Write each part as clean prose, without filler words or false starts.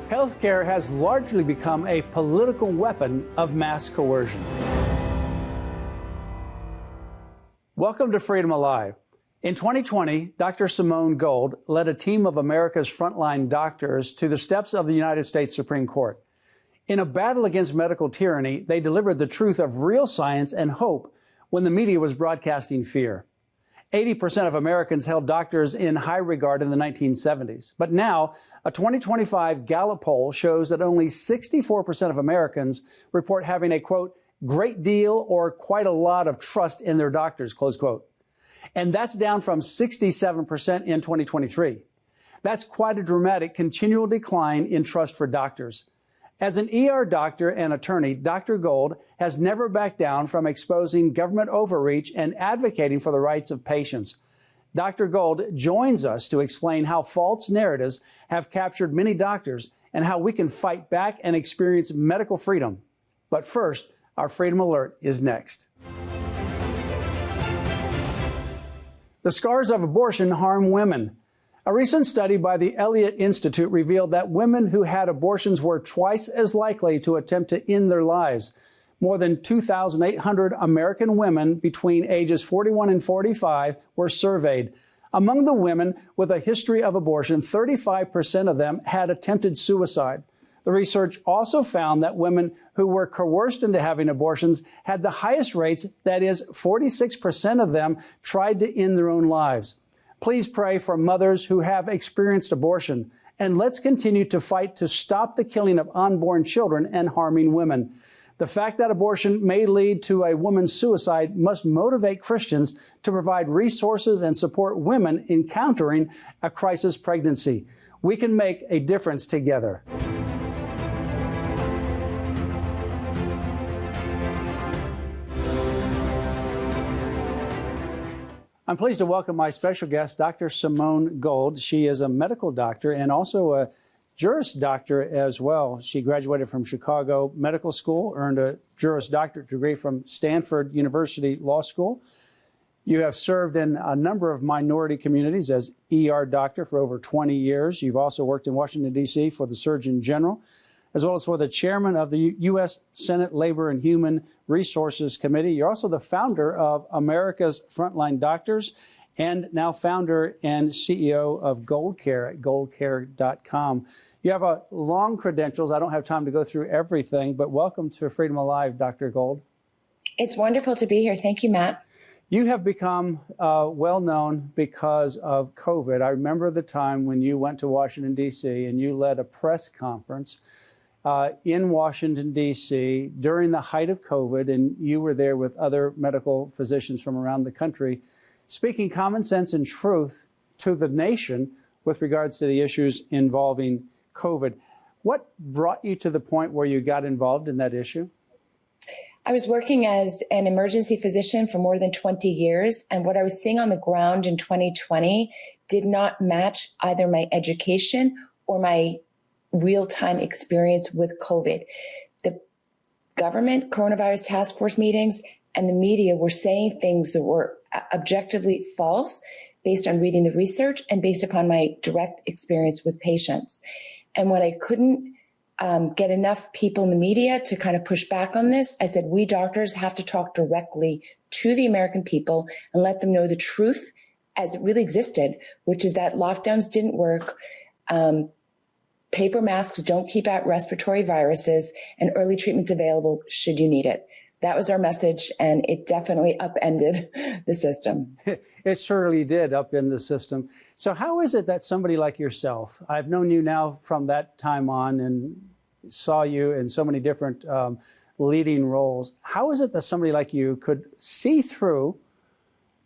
Healthcare has largely become a political weapon of mass coercion. Welcome to Freedom Alive. In 2020, Dr. Simone Gold led a team of America's frontline doctors to the steps of the United States Supreme Court. In a battle against medical tyranny, they delivered the truth of real science and hope when the media was broadcasting fear. 80% of Americans held doctors in high regard in the 1970s. But now, a 2025 Gallup poll shows that only 64% of Americans report having a, quote, great deal or quite a lot of trust in their doctors, close quote. And that's down from 67% in 2023. That's quite a dramatic continual decline in trust for doctors. As an ER doctor and attorney, Dr. Gold has never backed down from exposing government overreach and advocating for the rights of patients. Dr. Gold joins us to explain how false narratives have captured many doctors and how we can fight back and experience medical freedom. But first, our Freedom Alert is next. The scars of abortion harm women. A recent study by the Elliott Institute revealed that women who had abortions were twice as likely to attempt to end their lives. More than 2,800 American women between ages 41 and 45 were surveyed. Among the women with a history of abortion, 35% of them had attempted suicide. The research also found that women who were coerced into having abortions had the highest rates, that is, 46% of them tried to end their own lives. Please pray for mothers who have experienced abortion, and let's continue to fight to stop the killing of unborn children and harming women. The fact that abortion may lead to a woman's suicide must motivate Christians to provide resources and support women encountering a crisis pregnancy. We can make a difference together. I'm pleased to welcome my special guest, Dr. Simone Gold. She is a medical doctor and also a Juris Doctor as well. She graduated from Chicago Medical School, earned a Juris Doctorate degree from Stanford University Law School. You have served in a number of minority communities as ER doctor for over 20 years. You've also worked in Washington, D.C. for the Surgeon General, as well as for the chairman of the U.S. Senate Labor and Human Resources Committee. You're also the founder of America's Frontline Doctors and now founder and CEO of Gold Care at goldcare.com. You have a long credentials. I don't have time to go through everything, but welcome to Freedom Alive, Dr. Gold. It's wonderful to be here. Thank you, Matt. You have become well known because of COVID. I remember the time when you went to Washington, D.C., and you led a press conference in Washington, D.C. during the height of COVID, and you were there with other medical physicians from around the country, speaking common sense and truth to the nation with regards to the issues involving COVID. What brought you to the point where you got involved in that issue? I was working as an emergency physician for more than 20 years, and what I was seeing on the ground in 2020 did not match either my education or my real-time experience with COVID. The government coronavirus task force meetings and the media were saying things that were objectively false based on reading the research and based upon my direct experience with patients. And when I couldn't get enough people in the media to kind of push back on this, I said, we doctors have to talk directly to the American people and let them know the truth as it really existed, which is that lockdowns didn't work. Paper masks don't keep out respiratory viruses, and early treatment's available should you need it. That was our message, and it definitely upended the system. It certainly did upend the system. So how is it that somebody like yourself, I've known you now from that time on and saw you in so many different leading roles, how is it that somebody like you could see through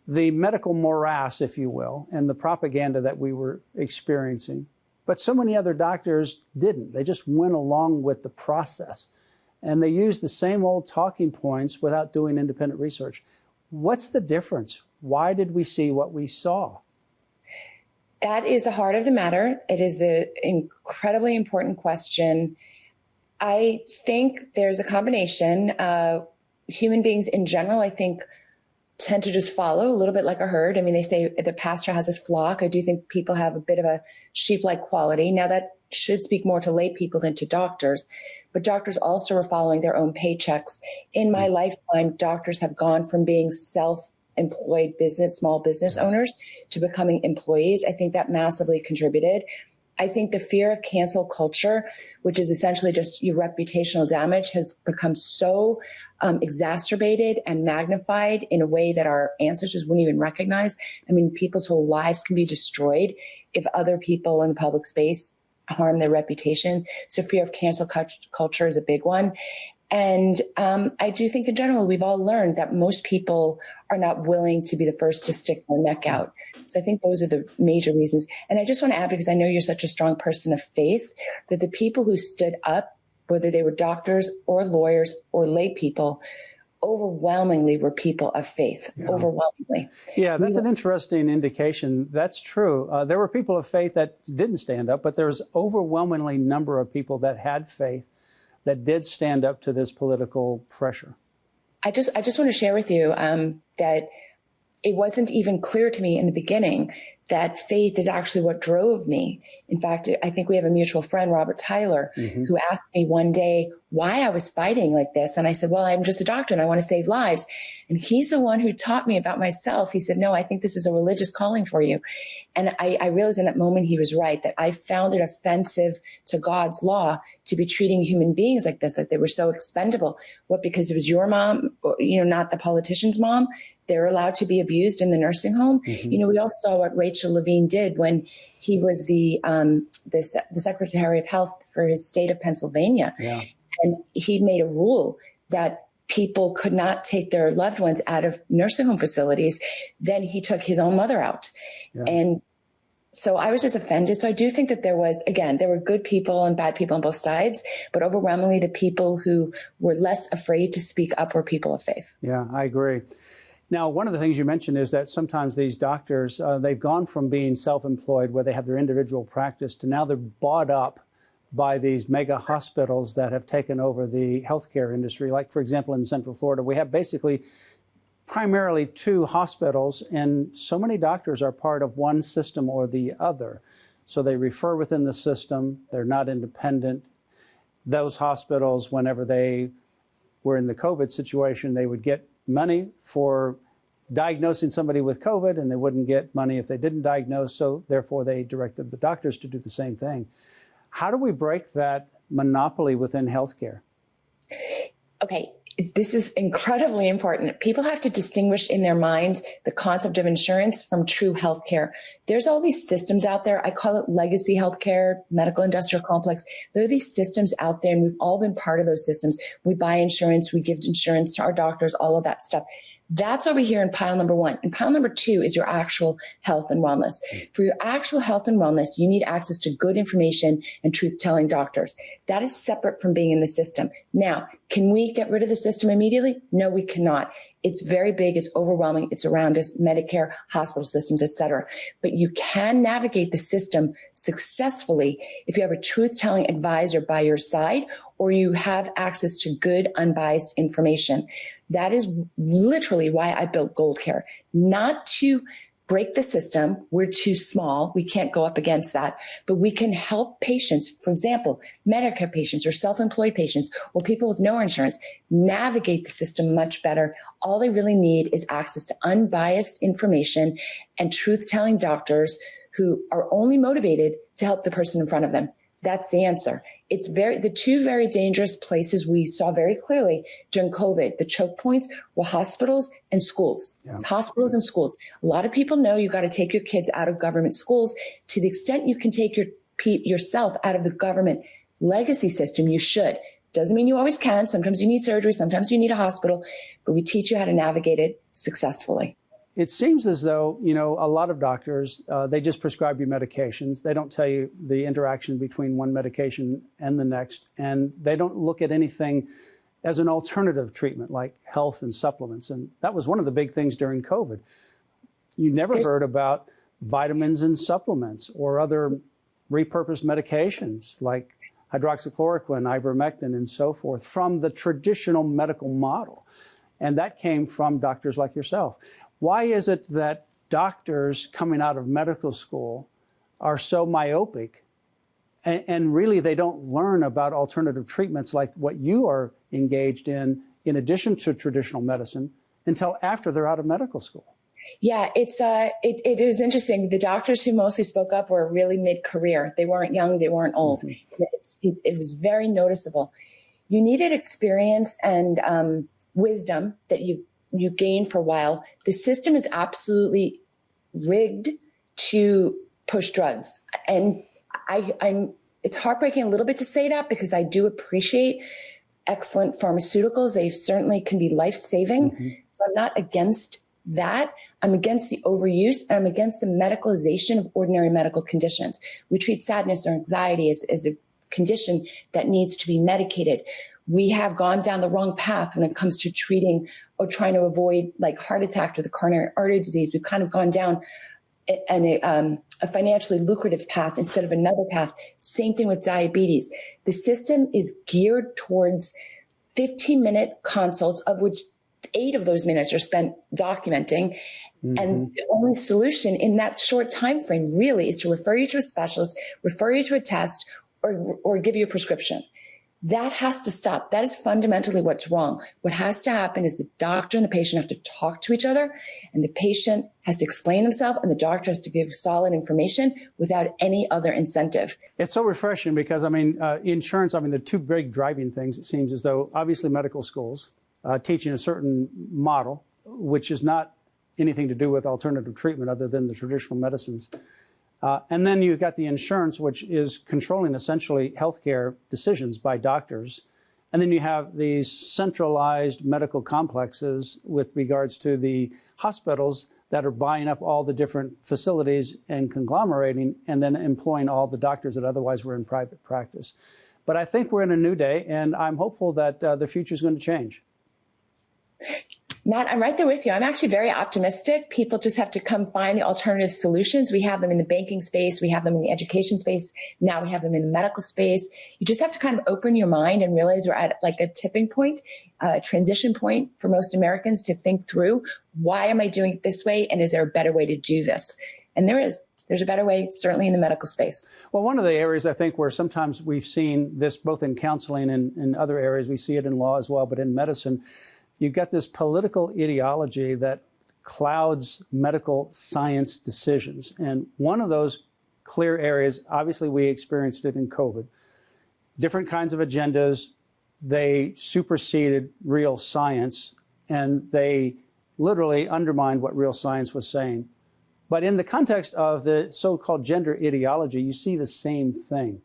the medical morass, if you will, and the propaganda that we were experiencing? But so many other doctors didn't. They just went along with the process. And they used the same old talking points without doing independent research. What's the difference? Why did we see what we saw? That is the heart of the matter. It is the incredibly important question. I think there's a combination. Human beings in general, I think, tend to just follow a little bit like a herd. I mean, they say the pastor has his flock. I do think people have a bit of a sheep-like quality. Now, that should speak more to lay people than to doctors, but doctors also are following their own paychecks. In my lifetime, doctors have gone from being self-employed small business owners to becoming employees. I think that massively contributed. I think the fear of cancel culture, which is essentially just your reputational damage, has become so exacerbated and magnified in a way that our ancestors wouldn't even recognize. I mean, people's whole lives can be destroyed if other people in the public space harm their reputation. So fear of cancel culture is a big one. And I do think in general, we've all learned that most people are not willing to be the first to stick their neck out. So I think those are the major reasons. And I just want to add, because I know you're such a strong person of faith, that the people who stood up, whether they were doctors or lawyers or lay people, overwhelmingly were people of faith, overwhelmingly. Yeah, that's an interesting indication. That's true. There were people of faith that didn't stand up, but there was overwhelmingly number of people that had faith that did stand up to this political pressure. I just want to share with you that it wasn't even clear to me in the beginning that faith is actually what drove me. In fact, I think we have a mutual friend, Robert Tyler, who asked me one day why I was fighting like this. And I said, well, I'm just a doctor and I want to save lives. And he's the one who taught me about myself. He said, no, I think this is a religious calling for you. And I realized in that moment he was right, that I found it offensive to God's law to be treating human beings like this, like they were so expendable. What, because it was your mom, not the politician's mom? They're allowed to be abused in the nursing home. We all saw what Rachel Levine did when he was the Secretary of Health for his state of Pennsylvania. Yeah. And he made a rule that people could not take their loved ones out of nursing home facilities. Then he took his own mother out. Yeah. And so I was just offended. So I do think that there were good people and bad people on both sides, but overwhelmingly the people who were less afraid to speak up were people of faith. Yeah, I agree. Now, one of the things you mentioned is that sometimes these doctors, they've gone from being self-employed where they have their individual practice to now they're bought up by these mega hospitals that have taken over the healthcare industry. Like, for example, in Central Florida, we have basically primarily 2 hospitals, and so many doctors are part of one system or the other. So they refer within the system. They're not independent. Those hospitals, whenever they were in the COVID situation, they would get money for diagnosing somebody with COVID, and they wouldn't get money if they didn't diagnose. So therefore, they directed the doctors to do the same thing. How do we break that monopoly within healthcare? Okay, this is incredibly important. People have to distinguish in their mind the concept of insurance from true healthcare. There's all these systems out there. I call it legacy healthcare, medical industrial complex. There are these systems out there, and we've all been part of those systems. We buy insurance, we give insurance to our doctors, all of that stuff. That's over here in pile number 1. And pile number 2 is your actual health and wellness. For your actual health and wellness, you need access to good information and truth-telling doctors. That is separate from being in the system. Now, can we get rid of the system immediately? No, we cannot. It's very big. It's overwhelming. It's around us, Medicare, hospital systems, et cetera. But you can navigate the system successfully if you have a truth-telling advisor by your side or you have access to good, unbiased information. That is literally why I built Gold Care, not to break the system. We're too small. We can't go up against that, but we can help patients, for example, Medicare patients or self-employed patients or people with no insurance, navigate the system much better. All they really need is access to unbiased information and truth-telling doctors who are only motivated to help the person in front of them. That's the answer. It's the 2 very dangerous places we saw very clearly during COVID. The choke points were hospitals and schools. Yeah. Hospitals and schools. A lot of people know you got to take your kids out of government schools. To the extent you can take yourself out of the government legacy system, you should. Doesn't mean you always can. Sometimes you need surgery. Sometimes you need a hospital. But we teach you how to navigate it successfully. It seems as though, a lot of doctors, they just prescribe you medications. They don't tell you the interaction between one medication and the next. And they don't look at anything as an alternative treatment like health and supplements. And that was one of the big things during COVID. You never heard about vitamins and supplements or other repurposed medications like hydroxychloroquine, ivermectin, and so forth from the traditional medical model. And that came from doctors like yourself. Why is it that doctors coming out of medical school are so myopic and really they don't learn about alternative treatments like what you are engaged in addition to traditional medicine, until after they're out of medical school? Yeah, it is interesting. The doctors who mostly spoke up were really mid-career. They weren't young, they weren't old. It was very noticeable. You needed experience and wisdom that you gained for a while. The system is absolutely rigged to push drugs. And it's heartbreaking a little bit to say that, because I do appreciate excellent pharmaceuticals. They certainly can be life-saving. So I'm not against that. I'm against the overuse, and I'm against the medicalization of ordinary medical conditions. We treat sadness or anxiety as a condition that needs to be medicated. We have gone down the wrong path when it comes to treating or trying to avoid like heart attack or the coronary artery disease. We've kind of gone down a financially lucrative path instead of another path. Same thing with diabetes. The system is geared towards 15-minute consults, of which 8 of those minutes are spent documenting. And the only solution in that short time frame really is to refer you to a specialist, refer you to a test, or give you a prescription. That has to stop. That is fundamentally what's wrong. What has to happen is the doctor and the patient have to talk to each other, and the patient has to explain himself, and the doctor has to give solid information without any other incentive. It's so refreshing because, insurance, the 2 big driving things, it seems as though, obviously medical schools teaching a certain model, which is not anything to do with alternative treatment other than the traditional medicines. And then you've got the insurance, which is controlling essentially healthcare decisions by doctors. And then you have these centralized medical complexes with regards to the hospitals that are buying up all the different facilities and conglomerating and then employing all the doctors that otherwise were in private practice. But I think we're in a new day, and I'm hopeful that the future is going to change. Matt, I'm right there with you. I'm actually very optimistic. People just have to come find the alternative solutions. We have them in the banking space. We have them in the education space. Now we have them in the medical space. You just have to kind of open your mind and realize we're at like a tipping point, a transition point for most Americans to think through, why am I doing it this way? And is there a better way to do this? And there's a better way, certainly in the medical space. Well, one of the areas I think where sometimes we've seen this both in counseling and in other areas, we see it in law as well, but in medicine, you've got this political ideology that clouds medical science decisions. And one of those clear areas, obviously we experienced it in COVID. Different kinds of agendas, they superseded real science, and they literally undermined what real science was saying. But in the context of the so-called gender ideology, you see the same thing.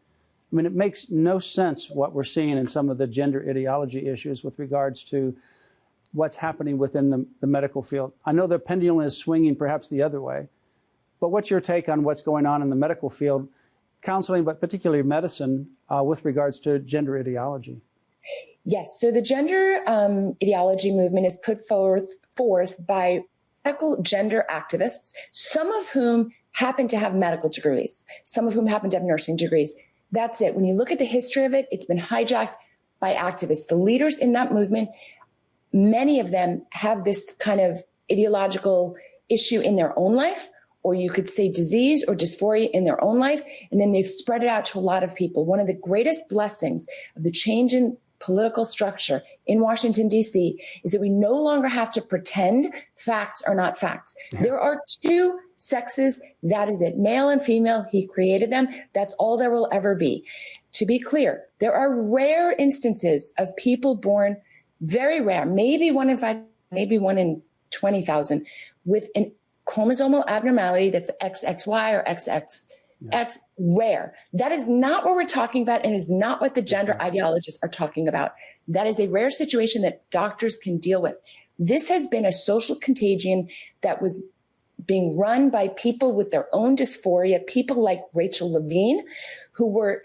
It makes no sense what we're seeing in some of the gender ideology issues with regards to what's happening within the medical field. I know the pendulum is swinging perhaps the other way, but what's your take on what's going on in the medical field, counseling, but particularly medicine, with regards to gender ideology? Yes, so the gender ideology movement is put forth by radical gender activists, some of whom happen to have medical degrees, some of whom happen to have nursing degrees. That's it. When you look at the history of it, it's been hijacked by activists. The leaders in that movement, many of them have this kind of ideological issue in their own life, or you could say disease or dysphoria in their own life, and then they've spread it out to a lot of people. One of the greatest blessings of the change in political structure in Washington, D.C., is that we no longer have to pretend facts are not facts. There are 2 sexes. That is it. Male and female. He created them. That's all there will ever be. To be clear, there are rare instances of people born, very rare, maybe 1 in 5, maybe 1 in 20,000, with an chromosomal abnormality that's XXY or XX. X, rare. That is not what we're talking about, and is not what the gender ideologists are talking about. That is a rare situation that doctors can deal with. This has been a social contagion that was being run by people with their own dysphoria, people like Rachel Levine, who were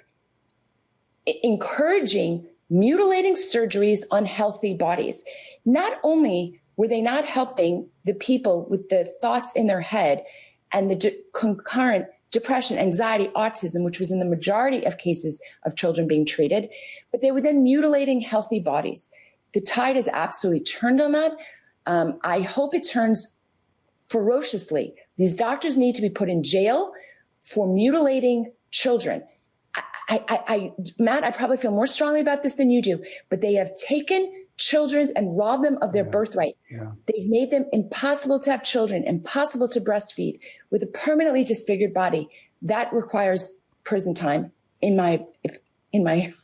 encouraging mutilating surgeries on healthy bodies. Not only were they not helping the people with the thoughts in their head and the concurrent depression, anxiety, autism, which was in the majority of cases of children being treated, but they were then mutilating healthy bodies. the tide has absolutely turned on that. I hope it turns ferociously. These doctors need to be put in jail for mutilating children. Matt, I probably feel more strongly about this than you do, but they have taken children and robbed them of their birthright. Yeah. They've made them impossible to have children, impossible to breastfeed with a permanently disfigured body. That requires prison time, in my opinion.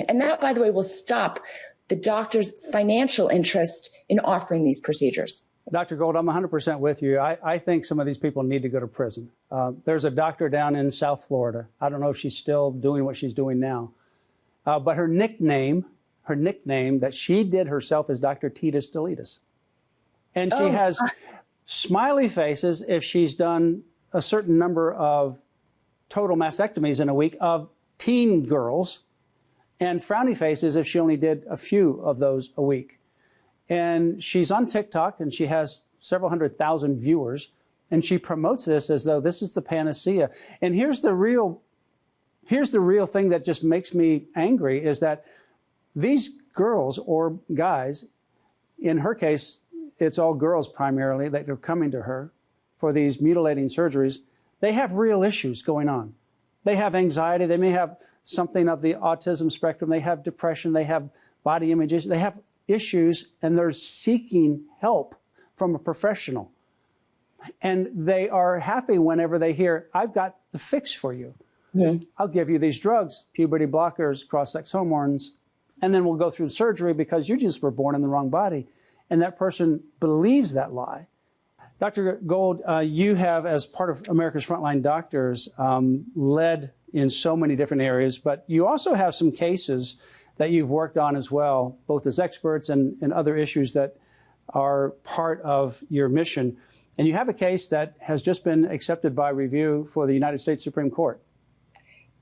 And that, by the way, will stop the doctor's financial interest in offering these procedures. Dr. Gold, I'm 100% with you. I think some of these people need to go to prison. There's a doctor down in South Florida. I don't know if she's still doing what she's doing now. But her nickname that she did herself is Dr. Titus Deletus. And she has smiley faces if she's done a certain number of total mastectomies in a week of teen girls, and frowny faces if she only did a few of those a week. And she's on TikTok, and she has several 100,000 viewers, and she promotes this as though this is the panacea. And here's the real thing that just makes me angry, is that these girls or guys, in her case, it's all girls primarily that are coming to her for these mutilating surgeries. They have real issues going on. They have anxiety. They may have something of the autism spectrum. They have depression. They have body image issues. They have issues, and they're seeking help from a professional. And they are happy whenever they hear, I've got the fix for you. Mm-hmm. I'll give you these drugs, puberty blockers, cross-sex hormones, and then we'll go through surgery because you just were born in the wrong body. And that person believes that lie. Dr. Gold, you have, as part of America's Frontline Doctors, led in so many different areas, but you also have some cases that you've worked on as well, both as experts and other issues that are part of your mission. And you have a case that has just been accepted by review for the United States Supreme Court.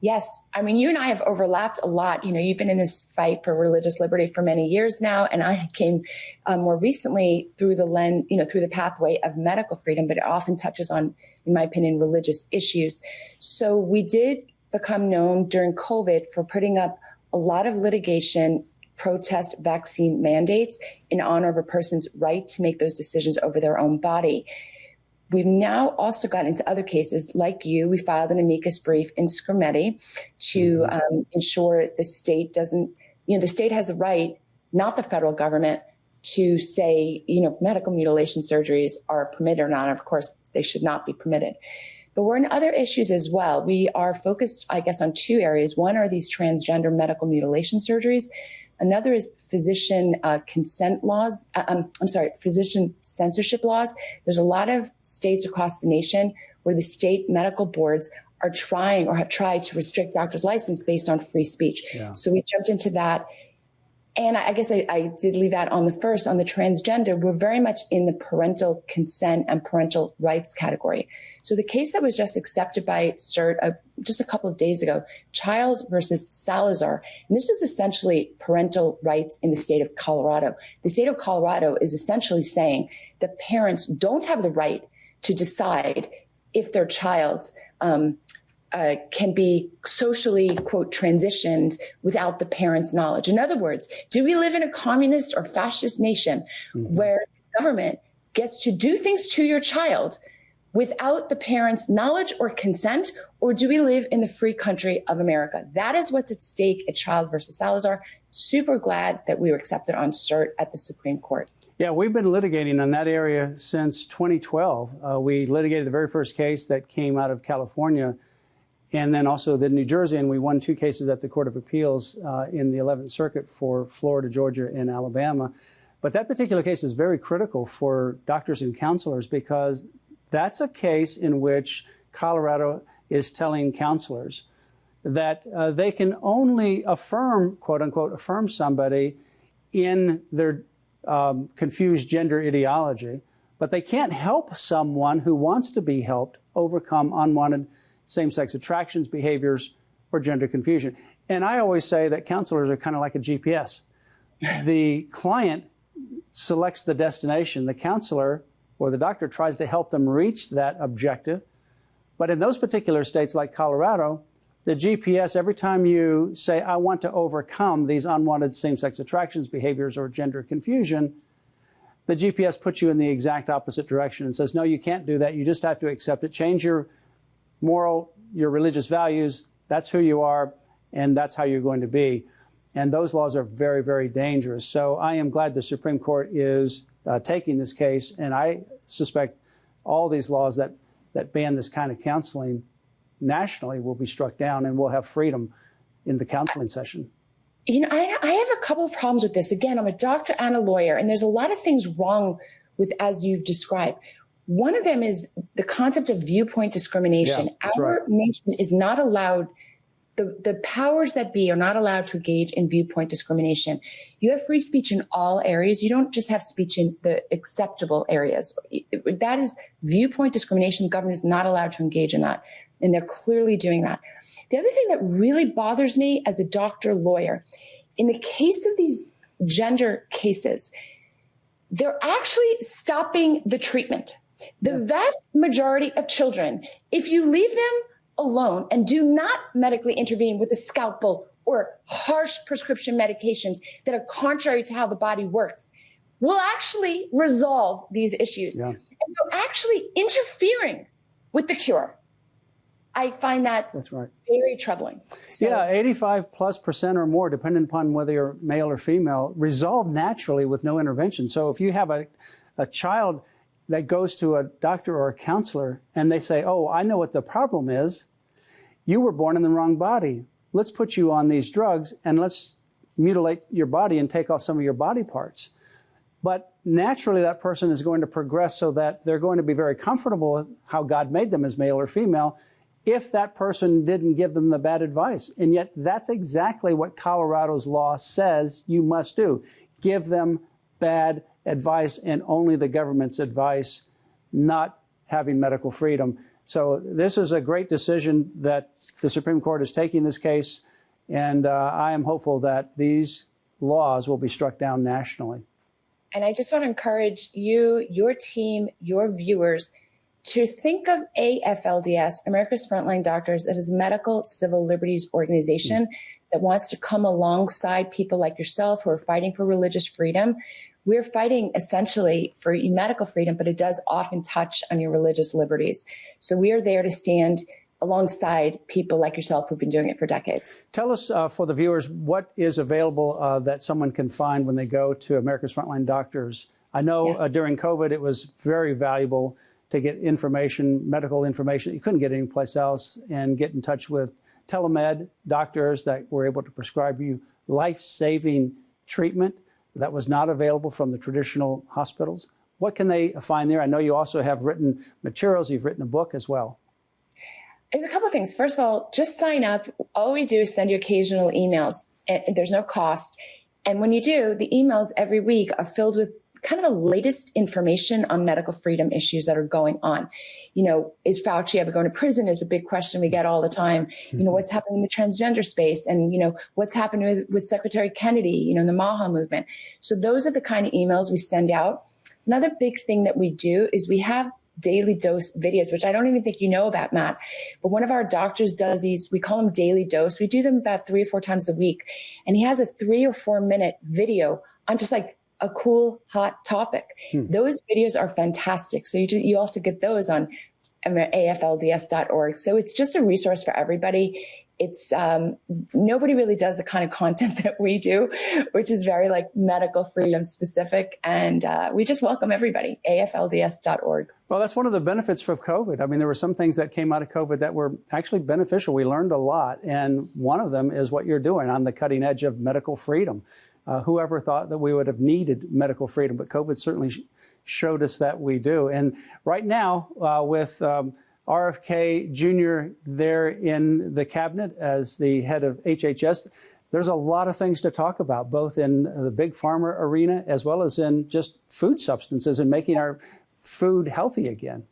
Yes. I mean, you and I have overlapped a lot. You know, you've been in this fight for religious liberty for many years now. And I came more recently through the pathway of medical freedom, but it often touches on, in my opinion, religious issues. So we did become known during COVID for putting up a lot of litigation, protest vaccine mandates in honor of a person's right to make those decisions over their own body. We've now also gotten into other cases like you. We filed an amicus brief in Scrimeti to ensure the state doesn't, the state has the right, not the federal government, to say, if medical mutilation surgeries are permitted or not. Of course, they should not be permitted. But we're in other issues as well. We are focused, I guess, on two areas. One are these transgender medical mutilation surgeries. Another is physician consent laws. Physician censorship laws. There's a lot of states across the nation where the state medical boards are trying or have tried to restrict doctors' license based on free speech. Yeah. So we jumped into that. And I guess I did leave that on the first. On the transgender, we're very much in the parental consent and parental rights category. So the case that was just accepted by CERT just a couple of days ago, Childs versus Salazar, and this is essentially parental rights in the state of Colorado. The state of Colorado is essentially saying that parents don't have the right to decide if their child can be socially, quote, transitioned without the parents' knowledge. In other words, do we live in a communist or fascist nation where the government gets to do things to your child without the parents' knowledge or consent, or do we live in the free country of America? That is what's at stake at Childs versus Salazar. Super glad that we were accepted on cert at the Supreme Court. Yeah, we've been litigating on that area since 2012. We litigated the very first case that came out of California, and then also the New Jersey, and we won two cases at the Court of Appeals in the 11th Circuit for Florida, Georgia, and Alabama. But that particular case is very critical for doctors and counselors because that's a case in which Colorado is telling counselors that they can only affirm, quote unquote, affirm somebody in their confused gender ideology, but they can't help someone who wants to be helped overcome unwanted same-sex attractions, behaviors, or gender confusion. And I always say that counselors are kind of like a GPS. The client selects the destination. The counselor or the doctor tries to help them reach that objective. But in those particular states like Colorado, the GPS, every time you say, I want to overcome these unwanted same-sex attractions, behaviors, or gender confusion, the GPS puts you in the exact opposite direction and says, no, you can't do that. You just have to accept it. Change your moral, your religious values. That's who you are, and that's how you're going to be. And those laws are very, very dangerous. So I am glad the Supreme Court is taking this case, and I suspect all these laws that ban this kind of counseling nationally will be struck down, and we'll have freedom in the counseling session. You know, I have a couple of problems with this. Again, I'm a doctor and a lawyer, and there's a lot of things wrong with, as you've described. One of them is the concept of viewpoint discrimination. Yeah, Our nation is not allowed, the powers that be are not allowed to engage in viewpoint discrimination. You have free speech in all areas. You don't just have speech in the acceptable areas. That is viewpoint discrimination. The government is not allowed to engage in that. And they're clearly doing that. The other thing that really bothers me as a doctor lawyer, in the case of these gender cases, they're actually stopping the treatment. The vast majority of children, if you leave them alone and do not medically intervene with a scalpel or harsh prescription medications that are contrary to how the body works, will actually resolve these issues. Yeah. And they're actually interfering with the cure. I find that's very troubling. So, yeah, 85+% or more, depending upon whether you're male or female, resolve naturally with no intervention. So if you have a child that goes to a doctor or a counselor and they say, oh, I know what the problem is. You were born in the wrong body. Let's put you on these drugs and let's mutilate your body and take off some of your body parts. But naturally, that person is going to progress so that they're going to be very comfortable with how God made them as male or female, if that person didn't give them the bad advice. And yet that's exactly what Colorado's law says you must do. Give them bad advice and only the government's advice, not having medical freedom. So this is a great decision that the Supreme Court is taking this case, and I am hopeful that these laws will be struck down nationally. And I just want to encourage you, your team, your viewers, to think of AFLDS, America's Frontline Doctors, as a medical civil liberties organization that wants to come alongside people like yourself who are fighting for religious freedom. We're fighting essentially for medical freedom, but it does often touch on your religious liberties. So we are there to stand alongside people like yourself who've been doing it for decades. Tell us, for the viewers, what is available that someone can find when they go to America's Frontline Doctors. I know during COVID it was very valuable to get information, medical information you couldn't get anyplace else, and get in touch with telemed doctors that were able to prescribe you life-saving treatment that was not available from the traditional hospitals. What can they find there? I know you also have written materials. You've written a book as well. There's a couple of things. First of all, just sign up. All we do is send you occasional emails. And there's no cost. And when you do, the emails every week are filled with kind of the latest information on medical freedom issues that are going on. You know, is Fauci ever going to prison is a big question we get all the time. You know, what's happening in the transgender space, and, you know, what's happening with Secretary Kennedy, you know, in the MAHA movement. So those are the kind of emails we send out. Another big thing that we do is we have daily dose videos, which I don't even think you know about, Matt. But one of our doctors does these, we call them daily dose. We do them about 3 or 4 times a week. And he has a 3 or 4 minute video on just like a cool, hot topic. Those videos are fantastic. So you also get those on aflds.org. So it's just a resource for everybody. It's nobody really does the kind of content that we do, which is very like medical freedom specific. And we just welcome everybody, aflds.org. Well, that's one of the benefits of COVID. I mean, there were some things that came out of COVID that were actually beneficial. We learned a lot. And one of them is what you're doing on the cutting edge of medical freedom. Whoever thought that we would have needed medical freedom, but COVID certainly showed us that we do. And right now, with RFK Jr. there in the cabinet as the head of HHS, there's a lot of things to talk about, both in the big pharma arena as well as in just food substances and making our food healthy again.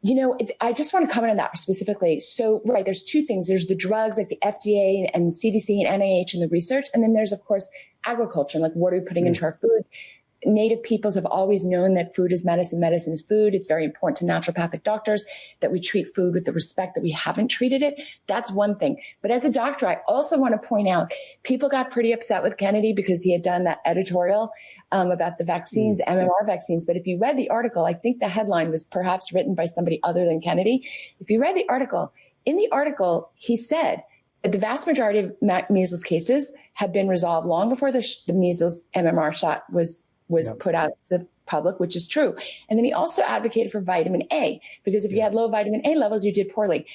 You know, I just want to comment on that specifically. So, right, there's 2 things. There's the drugs like the FDA and CDC and NIH and the research. And then there's, of course, agriculture, like what are we putting into our food? Native peoples have always known that food is medicine, medicine is food. It's very important to naturopathic doctors that we treat food with the respect that we haven't treated it. That's one thing. But as a doctor, I also want to point out, people got pretty upset with Kennedy because he had done that editorial about the vaccines, the MMR vaccines. But if you read the article, I think the headline was perhaps written by somebody other than Kennedy. If you read the article, in the article, he said that the vast majority of measles cases had been resolved long before the measles MMR shot was put out to the public, which is true. And then he also advocated for vitamin A, because if you had low vitamin A levels, you did poorly.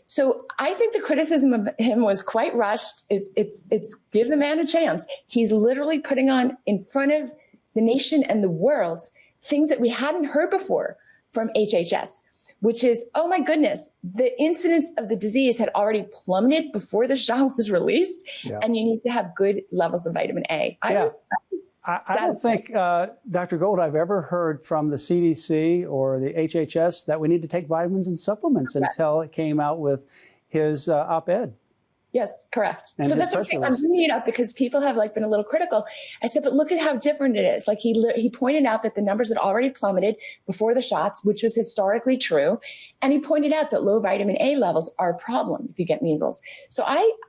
So I think the criticism of him was quite rushed. It's give the man a chance. He's literally putting on in front of the nation and the world things that we hadn't heard before from HHS, which is, oh my goodness, the incidence of the disease had already plummeted before the shot was released, and you need to have good levels of vitamin A. I don't think, Dr. Gold, I've ever heard from the CDC or the HHS that we need to take vitamins and supplements until it came out with his op-ed. Yes, correct. And so that's what I'm bringing it up because people have been a little critical. I said, but look at how different it is. He pointed out that the numbers had already plummeted before the shots, which was historically true. And he pointed out that low vitamin A levels are a problem if you get measles. So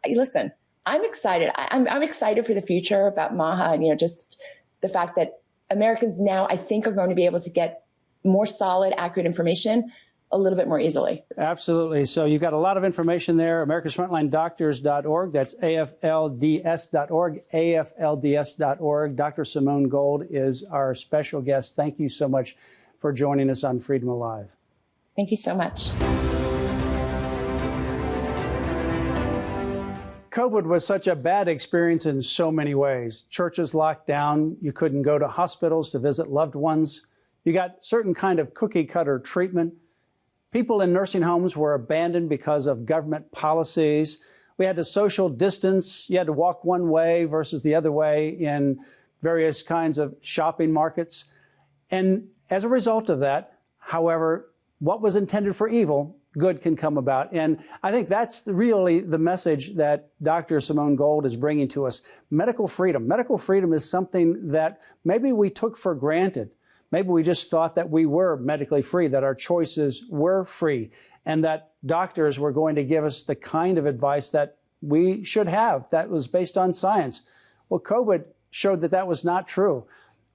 listen, I'm excited. I'm excited for the future about MAHA and, just the fact that Americans now, I think, are going to be able to get more solid, accurate information a little bit more easily. Absolutely. So you've got a lot of information there. AmericasFrontlineDoctors.org. That's AFLDS.org, AFLDS.org. Dr. Simone Gold is our special guest. Thank you so much for joining us on Freedom Alive. Thank you so much. COVID was such a bad experience in so many ways. Churches locked down. You couldn't go to hospitals to visit loved ones. You got certain kind of cookie cutter treatment. People in nursing homes were abandoned because of government policies. We had to social distance. You had to walk one way versus the other way in various kinds of shopping markets. And as a result of that, however, what was intended for evil, good can come about. And I think that's really the message that Dr. Simone Gold is bringing to us. Medical freedom. Medical freedom is something that maybe we took for granted. Maybe we just thought that we were medically free, that our choices were free, and that doctors were going to give us the kind of advice that we should have, that was based on science. Well, COVID showed that that was not true.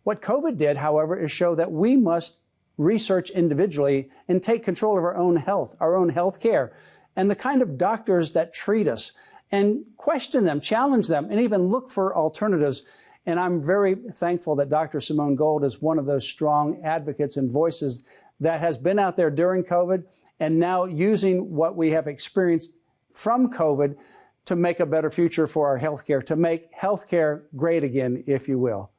What COVID did, however, is show that we must research individually and take control of our own health care, and the kind of doctors that treat us, and question them, challenge them, and even look for alternatives. And I'm very thankful that Dr. Simone Gold is one of those strong advocates and voices that has been out there during COVID and now using what we have experienced from COVID to make a better future for our healthcare, to make healthcare great again, if you will.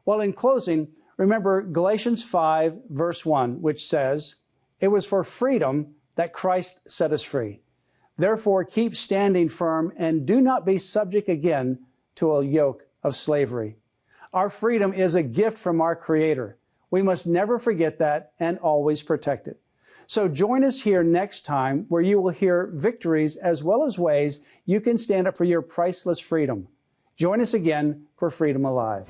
Well, in closing, remember Galatians 5, verse 1, which says, "It was for freedom that Christ set us free. Therefore, keep standing firm and do not be subject again to a yoke of slavery." Our freedom is a gift from our Creator. We must never forget that and always protect it. So join us here next time where you will hear victories as well as ways you can stand up for your priceless freedom. Join us again for Freedom Alive.